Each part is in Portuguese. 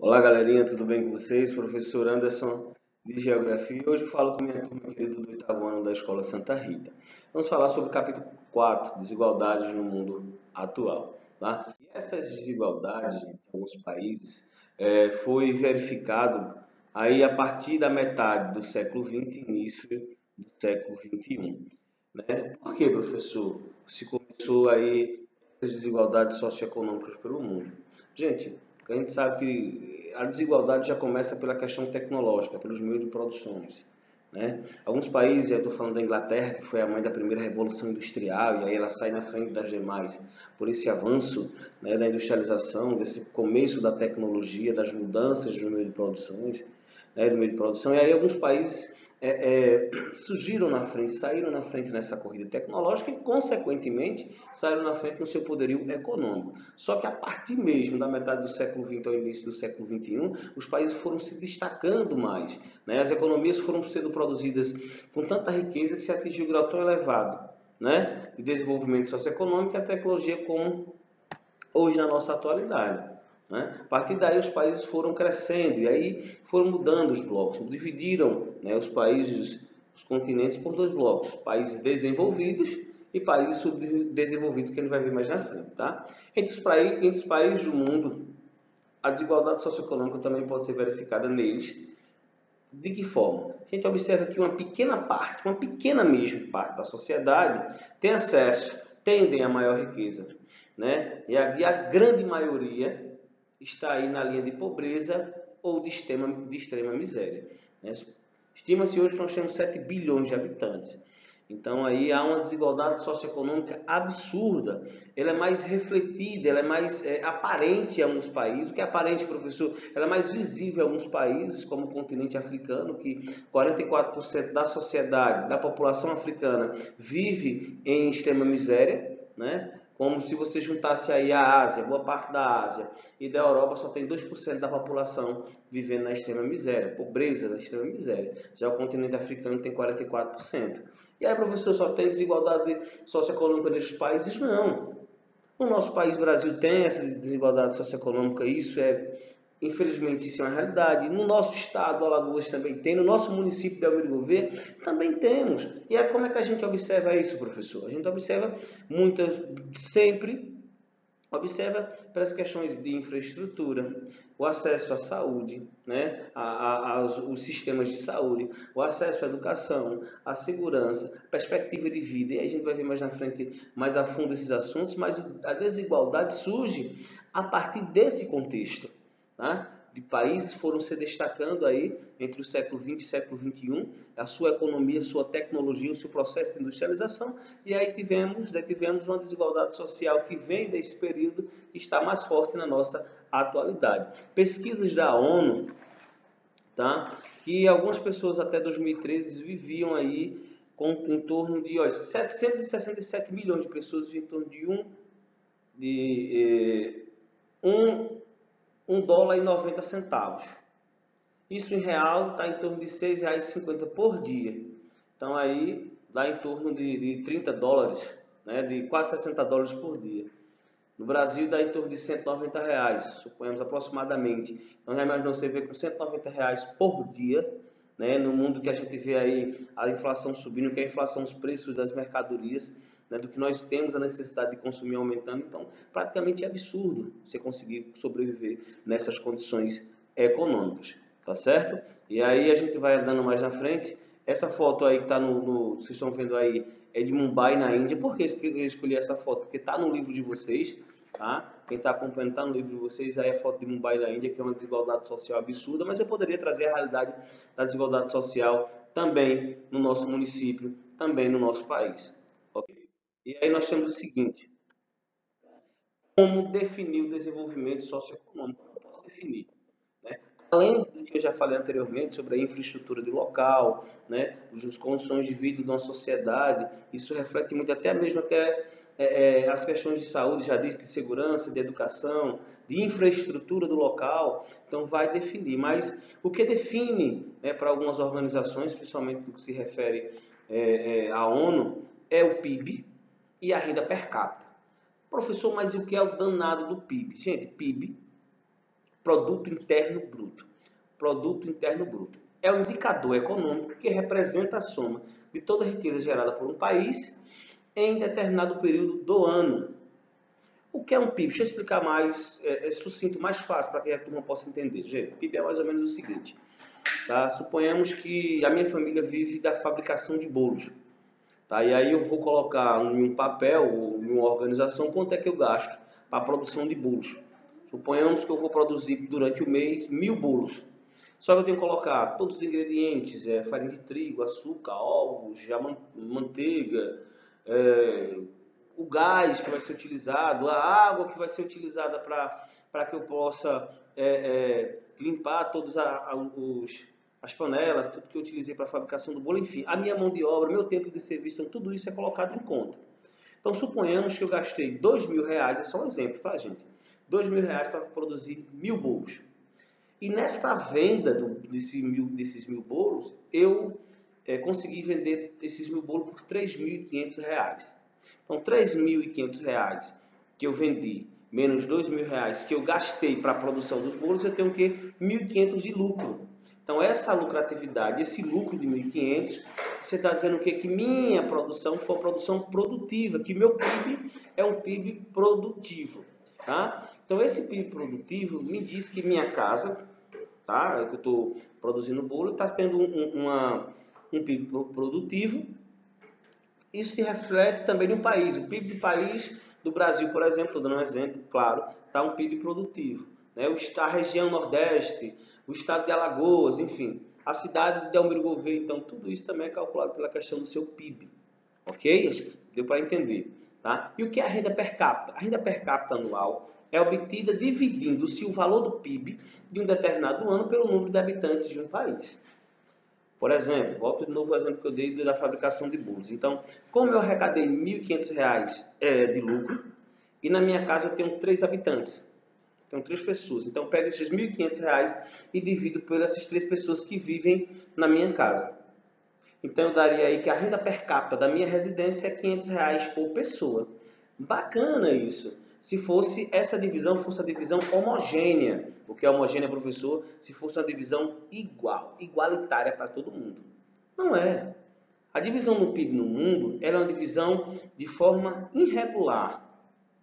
Olá, galerinha, tudo bem com vocês? Professor Anderson de Geografia. Hoje eu falo com minha turma querida do oitavo ano da Escola Santa Rita. Vamos falar sobre o capítulo 4, desigualdades no mundo atual. Tá? E essas desigualdades em alguns países foi verificado aí a partir da metade do século XX e início do século XXI. Né? Por que, professor, se começou aí essas desigualdades socioeconômicas pelo mundo? Gente, a gente sabe que a desigualdade já começa pela questão tecnológica, pelos meios de produções. Né? Alguns países, eu estou falando da Inglaterra, que foi a mãe da primeira revolução industrial, e aí ela sai na frente das demais por esse avanço, né, da industrialização, desse começo da tecnologia, das mudanças no meio de produções, né, do meio de produção. E aí alguns países surgiram na frente, saíram na frente nessa corrida tecnológica e, consequentemente, saíram na frente no seu poderio econômico. Só que a partir mesmo da metade do século XX ao início do século XXI, os países foram se destacando mais. Né? As economias foram sendo produzidas com tanta riqueza que se atingiu um grau tão elevado, né, de desenvolvimento socioeconômico e a tecnologia como hoje na nossa atualidade. Né? A partir daí os países foram crescendo e aí foram mudando os blocos, dividiram, né, os países, os continentes por dois blocos, países desenvolvidos e países subdesenvolvidos, que a gente vai ver mais na frente. Tá? Entre os países do mundo, a desigualdade socioeconômica também pode ser verificada neles. De que forma? A gente observa que uma pequena parte, uma pequena mesmo parte da sociedade tem acesso, tendem a maior riqueza, né? E a grande maioria está aí na linha de pobreza ou de extrema miséria. Né? Estima-se hoje que nós temos 7 bilhões de habitantes. Então aí há uma desigualdade socioeconômica absurda. Ela é mais refletida, ela é mais aparente em alguns países. O que é aparente, professor? Ela é mais visível em alguns países, como o continente africano, que 44% da sociedade, da população africana, vive em extrema miséria, né? Como se você juntasse aí a Ásia, boa parte da Ásia, e da Europa só tem 2% da população vivendo na extrema miséria, pobreza na extrema miséria. Já o continente africano tem 44%. E aí, professor, só tem desigualdade socioeconômica nesses países? Não. O nosso país, Brasil, tem essa desigualdade socioeconômica, isso infelizmente, isso é uma realidade. No nosso estado, Alagoas também tem, no nosso município de Almeida Gouveia também temos. E aí, como é que a gente observa isso, professor? A gente observa sempre observa pelas questões de infraestrutura, o acesso à saúde, né? Os sistemas de saúde, o acesso à educação, à segurança, perspectiva de vida. E aí a gente vai ver mais na frente, mais a fundo esses assuntos, mas a desigualdade surge a partir desse contexto. Tá? De países foram se destacando aí entre o século XX e o século XXI, a sua economia, a sua tecnologia, o seu processo de industrialização, e aí tivemos uma desigualdade social que vem desse período e está mais forte na nossa atualidade. Pesquisas da ONU, tá? Que algumas pessoas até 2013 viviam aí em torno de 767 milhões de pessoas, viviam em torno de $1,90. Isso em real está em torno de R$ 6,50 por dia. Então aí dá em torno de $30, né, de quase $60 por dia. No Brasil dá em torno de R$ 190, suponhamos aproximadamente. Então já imaginou você ver com R$ 190 por dia, né, no mundo que a gente vê aí a inflação subindo, que é a inflação dos preços das mercadorias, né, do que nós temos a necessidade de consumir aumentando. Então, praticamente é absurdo você conseguir sobreviver nessas condições econômicas, tá certo? E aí a gente vai andando mais na frente. Essa foto aí que está vocês estão vendo aí é de Mumbai, na Índia. Por que eu escolhi essa foto? Porque está no livro de vocês, tá? Quem está acompanhando está no livro de vocês, aí a foto de Mumbai, na Índia, que é uma desigualdade social absurda, mas eu poderia trazer a realidade da desigualdade social também no nosso município, também no nosso país. Ok? E aí nós temos o seguinte: como definir o desenvolvimento socioeconômico? Eu posso definir, né? Além do que eu já falei anteriormente sobre a infraestrutura do local, né, as condições de vida de uma sociedade, isso reflete muito até as questões de saúde, já disse, de segurança, de educação, de infraestrutura do local, então vai definir. Mas o que define, né, para algumas organizações, principalmente no que se refere à ONU, é o PIB e a renda per capita. Professor, mas e o que é o danado do PIB? Gente, PIB, Produto Interno Bruto. Produto Interno Bruto é um indicador econômico que representa a soma de toda a riqueza gerada por um país em determinado período do ano. O que é um PIB? Deixa eu explicar mais, sucinto, mais fácil, para que a turma possa entender. Gente, PIB é mais ou menos o seguinte. Tá? Suponhamos que a minha família vive da fabricação de bolos. Tá? E aí eu vou colocar em um papel, em uma organização, quanto é que eu gasto para a produção de bolos. Suponhamos que eu vou produzir durante o mês 1000 bolos. Só que eu tenho que colocar todos os ingredientes, farinha de trigo, açúcar, ovos, manteiga, o gás que vai ser utilizado, a água que vai ser utilizada para que eu possa limpar todas as panelas, tudo que eu utilizei para a fabricação do bolo, enfim, a minha mão de obra, meu tempo de serviço, então, tudo isso é colocado em conta. Então, suponhamos que eu gastei R$2.000, é só um exemplo, tá, gente? R$2.000 para produzir 1000 bolos. E nesta venda desses 1000 bolos, eu consegui vender esses 1000 bolos por R$3.500. Então, R$3.500 que eu vendi, menos R$2.000 que eu gastei para a produção dos bolos, eu tenho o quê? R$1.500 de lucro. Então, essa lucratividade, esse lucro de R$1.500, você está dizendo o quê? Que minha produção foi uma produção produtiva, que meu PIB é um PIB produtivo. Tá? Então, esse PIB produtivo me diz que minha casa, tá? Eu estou produzindo bolo, está tendo um PIB produtivo. Isso se reflete também no país. O PIB do país, do Brasil, por exemplo, estou dando um exemplo, claro, está um PIB produtivo. Né? A região Nordeste, o estado de Alagoas, enfim, a cidade de Almiro Gouveia, então tudo isso também é calculado pela questão do seu PIB. Ok? Acho que deu para entender. Tá? E o que é a renda per capita? A renda per capita anual é obtida dividindo-se o valor do PIB de um determinado ano pelo número de habitantes de um país. Por exemplo, volto de novo ao exemplo que eu dei da fabricação de bolos. Então, como eu arrecadei R$1.500 de lucro, e na minha casa eu tenho 3 habitantes, tenho 3 pessoas. Então, eu pego esses R$1.500 e divido por essas 3 pessoas que vivem na minha casa. Então, eu daria aí que a renda per capita da minha residência é R$500 por pessoa. Bacana isso. Se fosse essa divisão, fosse a divisão homogênea. O que é homogênea, professor? Se fosse uma divisão igual, igualitária para todo mundo. Não é. A divisão no PIB no mundo ela é uma divisão de forma irregular.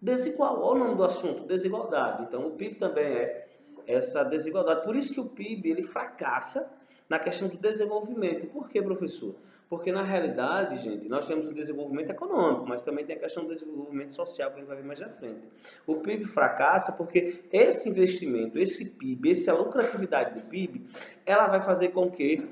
Desigual. Olha o nome do assunto, desigualdade. Então, o PIB também é essa desigualdade. Por isso que o PIB ele fracassa na questão do desenvolvimento. Por quê, professor? Porque, na realidade, gente, nós temos o desenvolvimento econômico, mas também tem a questão do desenvolvimento social, que a gente vai ver mais à frente. O PIB fracassa porque esse investimento, esse PIB, essa lucratividade do PIB, ela vai fazer com que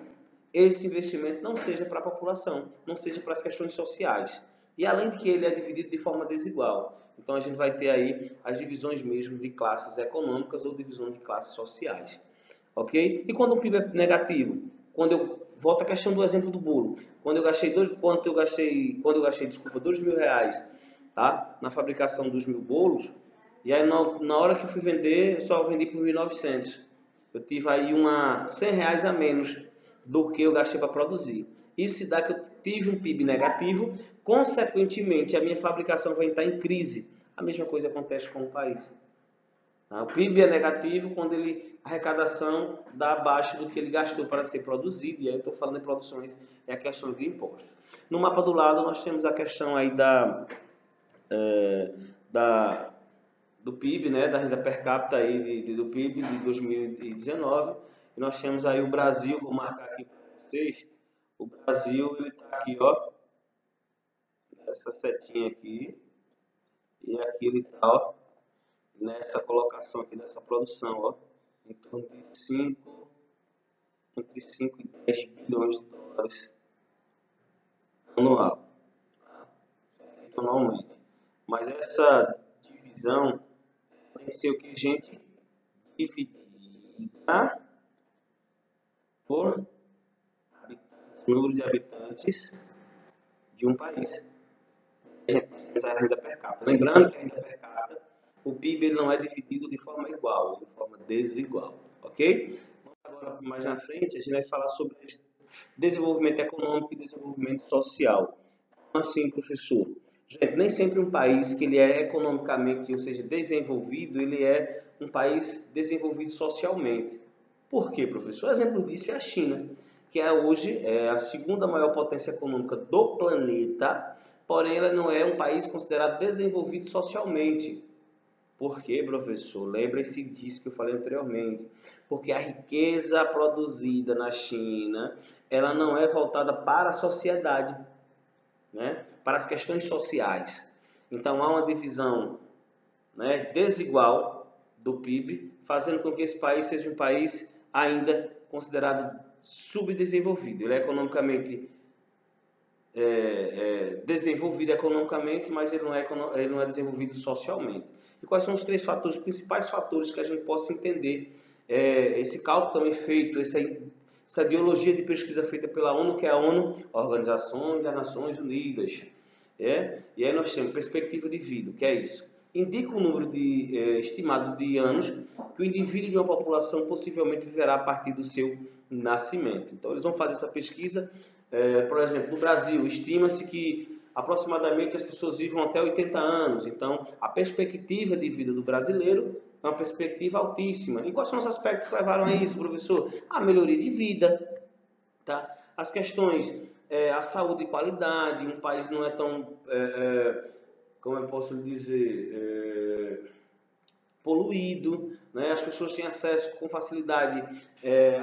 esse investimento não seja para a população, não seja para as questões sociais. E, além de que ele é dividido de forma desigual. Então, a gente vai ter aí as divisões mesmo de classes econômicas ou divisões de classes sociais. Ok? E quando o PIB é negativo? Quando eu volto à questão do exemplo do bolo. Quando eu gastei R$2.000, tá? Na fabricação dos 1000 bolos, e aí na hora que eu fui vender, eu só vendi por 1.900. Eu tive aí R$100 a menos do que eu gastei para produzir. Isso dá que eu tive um PIB negativo, consequentemente a minha fabricação vai estar em crise. A mesma coisa acontece com o país. O PIB é negativo quando a arrecadação dá abaixo do que ele gastou para ser produzido, e aí eu estou falando de produções, é a questão de impostos. No mapa do lado nós temos a questão aí do PIB, né, da renda per capita aí do PIB de 2019, e nós temos aí o Brasil, vou marcar aqui para vocês, o Brasil ele está aqui, ó, essa setinha aqui, e aqui ele está, ó, nessa colocação aqui dessa produção, ó, em torno de entre 5 e 10 bilhões de dólares anual, anualmente. Mas essa divisão tem que ser o que, gente? Dividida por número de habitantes de um país. A gente precisa da renda per capita. Lembrando que a renda per capita, o PIB ele não é dividido de forma igual, de forma desigual, ok? Agora, mais na frente, a gente vai falar sobre desenvolvimento econômico e desenvolvimento social. Assim, professor, gente, nem sempre um país que ele é economicamente, ou seja, desenvolvido, ele é um país desenvolvido socialmente. Por quê, professor? O exemplo disso é a China, que hoje é a segunda maior potência econômica do planeta, porém ela não é um país considerado desenvolvido socialmente. Por quê, professor? Lembre-se disso que eu falei anteriormente. Porque a riqueza produzida na China, ela não é voltada para a sociedade, né? Para as questões sociais. Então há uma divisão, né, desigual do PIB, fazendo com que esse país seja um país ainda considerado subdesenvolvido. Ele é economicamente desenvolvido economicamente, mas ele não é desenvolvido socialmente. E quais são os três fatores, os principais fatores que a gente possa entender esse cálculo também feito, essa ideologia de pesquisa feita pela ONU, que é a ONU, Organização das Nações Unidas. E aí nós temos perspectiva de vida, que é isso. Indica o número estimado de anos que o indivíduo de uma população possivelmente viverá a partir do seu nascimento. Então, eles vão fazer essa pesquisa. Por exemplo, no Brasil, estima-se que aproximadamente as pessoas vivam até 80 anos. Então, a perspectiva de vida do brasileiro é uma perspectiva altíssima. E quais são os aspectos que levaram a isso, professor? A melhoria de vida, tá? As questões, a saúde e qualidade, um país não é tão, como eu posso dizer, poluído, né? As pessoas têm acesso com facilidade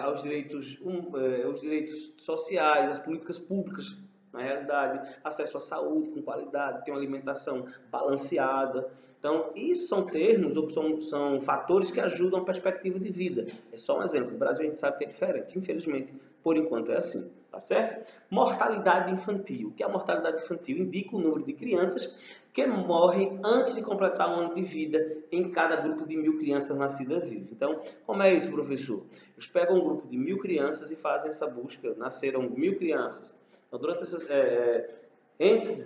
aos direitos sociais, às políticas públicas, na realidade, acesso à saúde com qualidade, tem uma alimentação balanceada. Então, isso são termos, ou são fatores que ajudam a perspectiva de vida. É só um exemplo. O Brasil a gente sabe que é diferente. Infelizmente, por enquanto é assim. Tá certo? Mortalidade infantil. O que é a mortalidade infantil? Indica o número de crianças que morrem antes de completar um ano de vida em cada grupo de 1000 crianças nascidas vivas. Então, como é isso, professor? Eles pegam um grupo de 1000 crianças e fazem essa busca. Nasceram 1000 crianças. Então,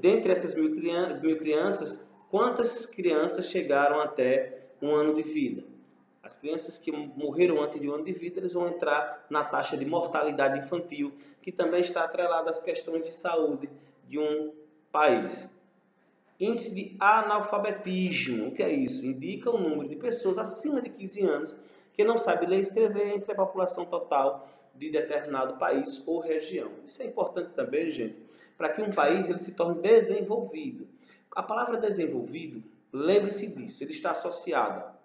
dentre essas 1000 crianças, quantas crianças chegaram até um ano de vida? As crianças que morreram antes de um ano de vida, eles vão entrar na taxa de mortalidade infantil, que também está atrelada às questões de saúde de um país. Índice de analfabetismo, o que é isso? Indica o número de pessoas acima de 15 anos que não sabem ler e escrever entre a população total de determinado país ou região. Isso é importante também, gente, para que um país ele se torne desenvolvido. A palavra desenvolvido, lembre-se disso, ele está associado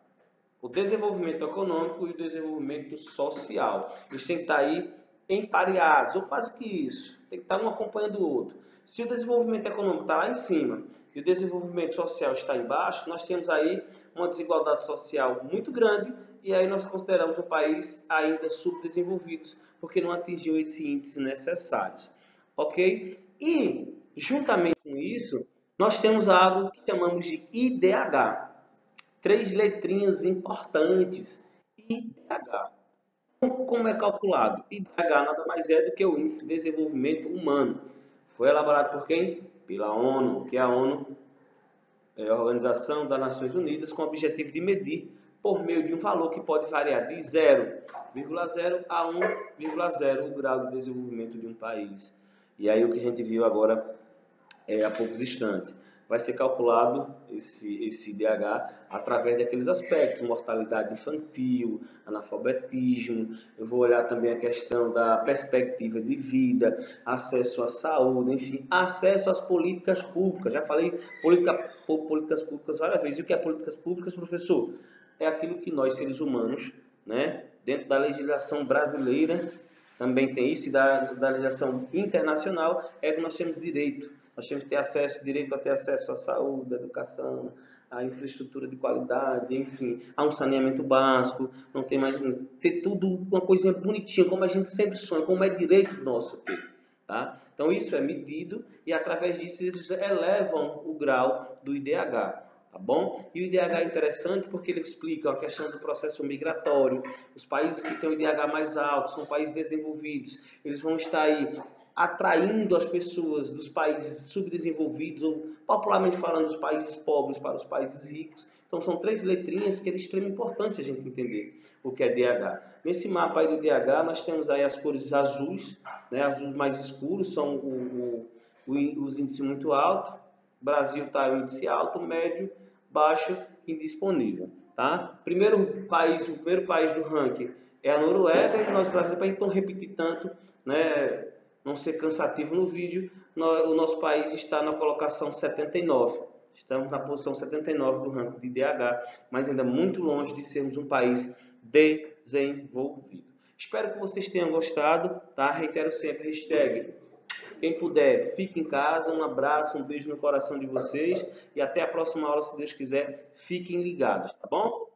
o desenvolvimento econômico e o desenvolvimento social. Eles têm que estar aí empareados, ou quase que isso. Tem que estar um acompanhando o outro. Se o desenvolvimento econômico está lá em cima e o desenvolvimento social está embaixo, nós temos aí uma desigualdade social muito grande e aí nós consideramos o país ainda subdesenvolvido, porque não atingiu esse índice necessário. Ok? E, juntamente com isso, nós temos algo que chamamos de IDH. 3 letrinhas importantes. IDH. Como é calculado? IDH nada mais é do que o Índice de Desenvolvimento Humano. Foi elaborado por quem? Pela ONU, que é a ONU, a Organização das Nações Unidas, com o objetivo de medir por meio de um valor que pode variar de 0,0 a 1,0 o grau de desenvolvimento de um país. E aí o que a gente viu agora há poucos instantes. Vai ser calculado esse IDH através daqueles aspectos, mortalidade infantil, analfabetismo. Eu vou olhar também a questão da perspectiva de vida, acesso à saúde, enfim, acesso às políticas públicas. Já falei políticas públicas várias vezes. E o que é políticas públicas, professor? É aquilo que nós, seres humanos, né, dentro da legislação brasileira, também tem isso, e da legislação internacional, é que nós temos direito. Nós temos que ter direito a ter acesso à saúde, à educação, à infraestrutura de qualidade, enfim, a um saneamento básico, não tem mais ter tudo uma coisinha bonitinha, como a gente sempre sonha, como é direito nosso ter. Tá? Então isso é medido e através disso eles elevam o grau do IDH. Tá bom? E o IDH é interessante porque ele explica a questão do processo migratório. Os países que têm o IDH mais alto são países desenvolvidos. Eles vão estar aí atraindo as pessoas dos países subdesenvolvidos, ou popularmente falando, dos países pobres para os países ricos. Então, são 3 letrinhas que é de extrema importância a gente entender o que é DH. Nesse mapa aí do DH, nós temos aí as cores azuis, né? Azuis mais escuros são os índices muito altos. Brasil está em índice alto, médio, baixo e indisponível. tá? O primeiro país do ranking é a Noruega, e nós brasileiros, para então repetir tanto, né, não ser cansativo no vídeo, o nosso país está na colocação 79. Estamos na posição 79 do ranking de IDH, mas ainda muito longe de sermos um país desenvolvido. Espero que vocês tenham gostado, tá? Reitero sempre, hashtag. Quem puder, fique em casa. Um abraço, um beijo no coração de vocês e até a próxima aula, se Deus quiser. Fiquem ligados, tá bom?